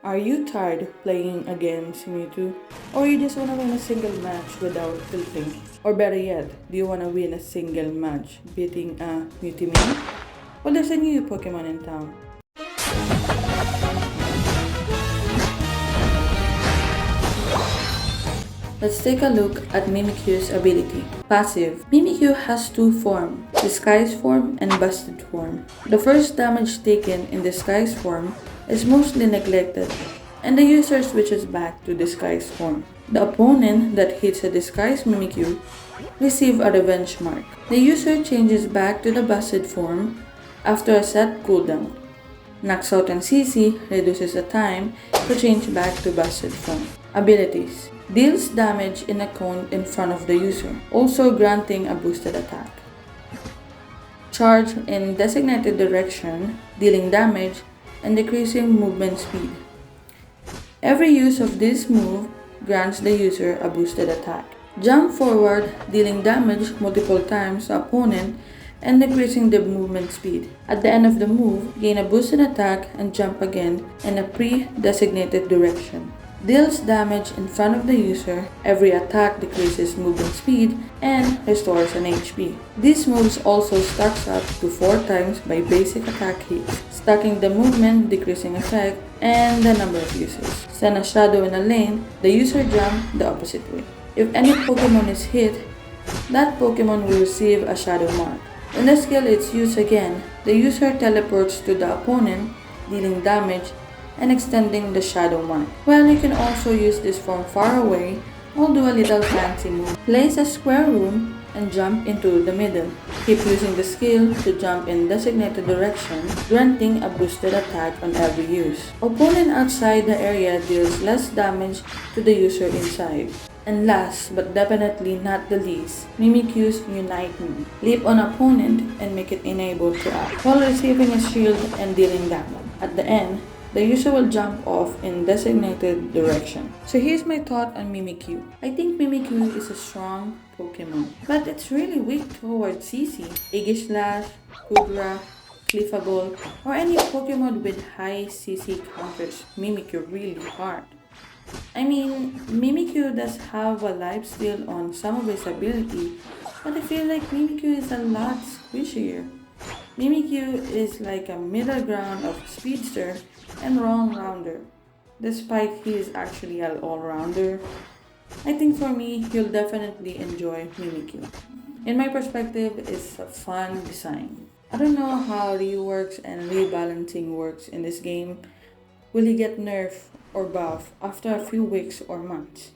Are you tired of playing against Mewtwo? Or you just wanna win a single match without tilting? Or better yet, do you wanna win a single match beating a Mewtwo mini? Well, there's a new Pokemon in town. Let's take a look at Mimikyu's ability. Passive. Mimikyu has two forms, Disguise form and Busted form. The first damage taken in Disguise form is mostly neglected, and the user switches back to Disguise form. The opponent that hits a Disguise Mimikyu receives a revenge mark. The user changes back to the Busted form after a set cooldown. Knocks out an CC reduces the time to change back to Busted form. Abilities. Deals damage in a cone in front of the user, also granting a boosted attack. Charge in designated direction, dealing damage and decreasing movement speed. Every use of this move grants the user a boosted attack. Jump forward, dealing damage multiple times to opponent and decreasing the movement speed. At the end of the move, gain a boosted attack and jump again in a pre-designated direction. Deals damage in front of the user, every attack decreases movement speed, and restores an HP. These moves also stacks up to 4 times by basic attack hits, stacking the movement decreasing effect and the number of uses. Send a shadow in a lane, the user jump the opposite way. If any Pokemon is hit, that Pokemon will receive a shadow mark. When the skill is used again, the user teleports to the opponent, dealing damage and extending the shadow mark. Well, you can also use this from far away or do a little fancy move. Place a square room and jump into the middle. Keep using the skill to jump in designated direction, granting a boosted attack on every use. Opponent outside the area deals less damage to the user inside. And last but definitely not the least, Mimikyu's Unite move. Leap on opponent and make it enable to act, while receiving a shield and dealing damage. At the end, the user will jump off in designated direction. So here's my thought on Mimikyu. I think Mimikyu is a strong Pokemon, but it's really weak towards CC, Aegislash, Kudra, Cliffable, or any Pokemon with high CC counters Mimikyu really hard. I mean, Mimikyu does have a lifesteal on some of his ability, but I feel like Mimikyu is a lot squishier. Mimikyu is like a middle ground of speedster and all-rounder. Despite he is actually an all-rounder, I think for me, you'll definitely enjoy Mimikyu. In my perspective, it's a fun design. I don't know how reworks and rebalancing works in this game. Will he get nerfed or buffed after a few weeks or months?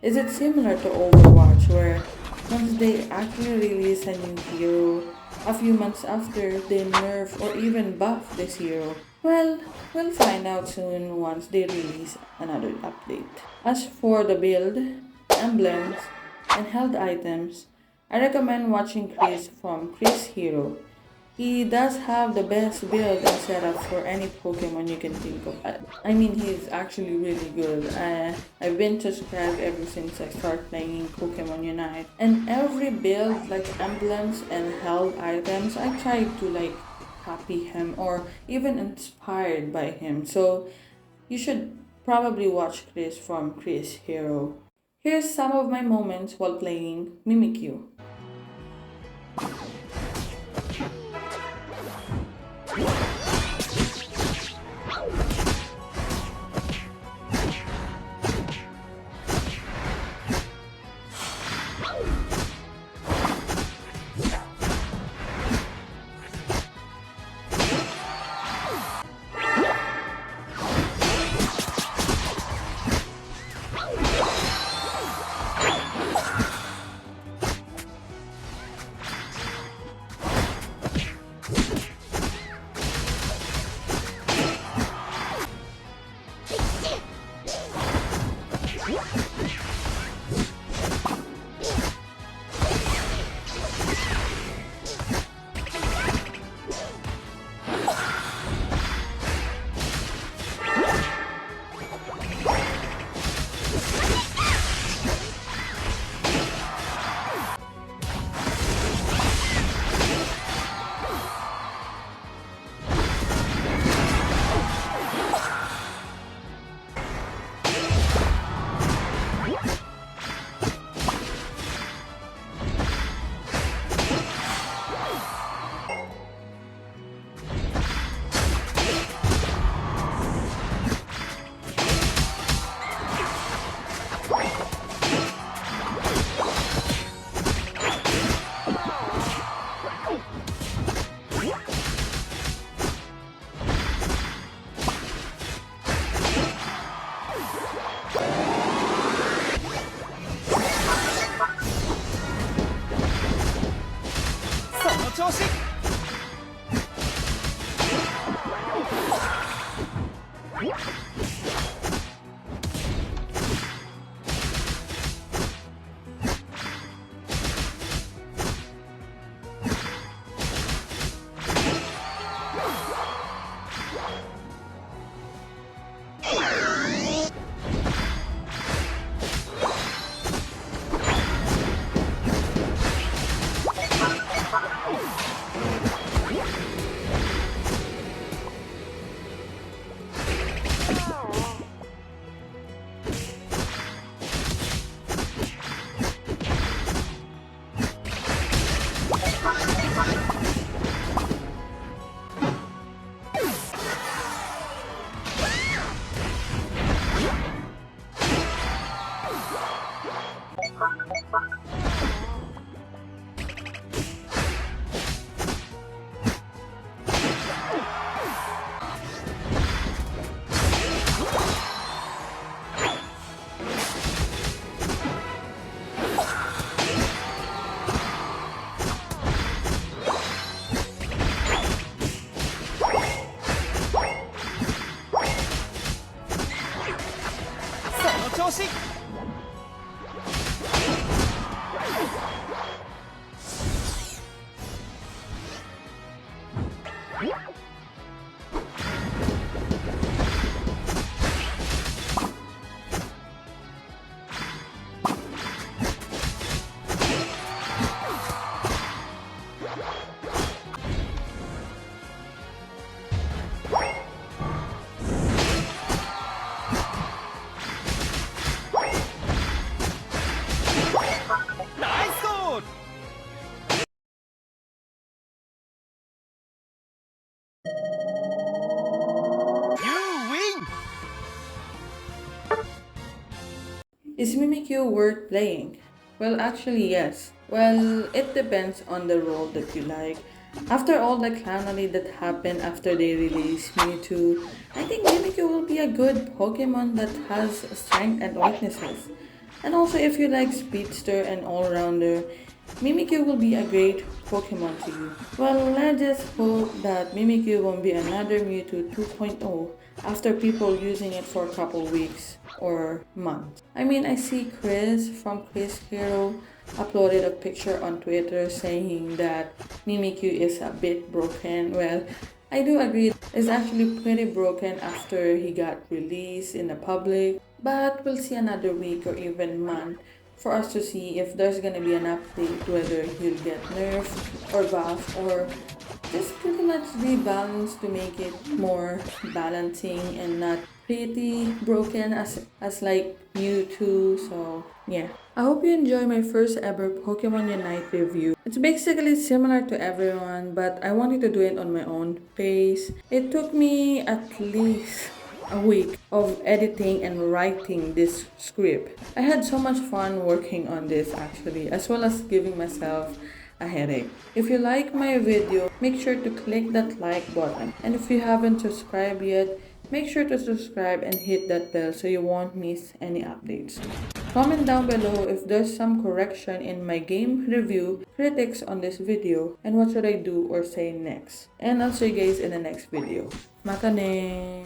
Is it similar to Overwatch where once they actually release a new hero, a few months after they nerf or even buff this hero? Well, we'll find out soon once they release another update. As for the build, emblems, and held items, I recommend watching Chris from CrisHeroes. He does have the best build and setup for any Pokemon you can think of. I mean, he's actually really good. I've been subscribed ever since I started playing Pokémon Unite. And every build, like emblems and held items, I try to copy him or even inspired by him. So you should probably watch Chris from CrisHeroes. Here's some of my moments while playing Mimikyu. 調子。Is Mimikyu worth playing? Well, actually, yes. Well, it depends on the role that you like. After all the clownery that happened after they released Mewtwo, I think Mimikyu will be a good Pokemon that has strength and weaknesses. And also, if you like Speedster and All-Rounder, Mimikyu will be a great Pokemon to you. Well, let's just hope that Mimikyu won't be another Mewtwo 2.0 after people using it for a couple weeks or months. I mean, I see Chris from CrisHeroes uploaded a picture on Twitter saying that Mimikyu is a bit broken. Well, I do agree it's actually pretty broken after he got released in the public, but we'll see another week or even month for us to see if there's gonna be an update, whether he'll get nerfed or buffed or just pretty much rebalanced to make it more balancing and not pretty broken as like Mewtwo. So yeah, I hope you enjoy my first ever Pokemon Unite review. It's basically similar to everyone, but I wanted to do it on my own pace. It took me at least a week of editing and writing this script. I had so much fun working on this actually, as well as giving myself a headache. If you like my video, make sure to click that like button. And if you haven't subscribed yet, make sure to subscribe and hit that bell so you won't miss any updates. Comment down below if there's some correction in my game review critics on this video and what should I do or say next. And I'll see you guys in the next video. Mata ne!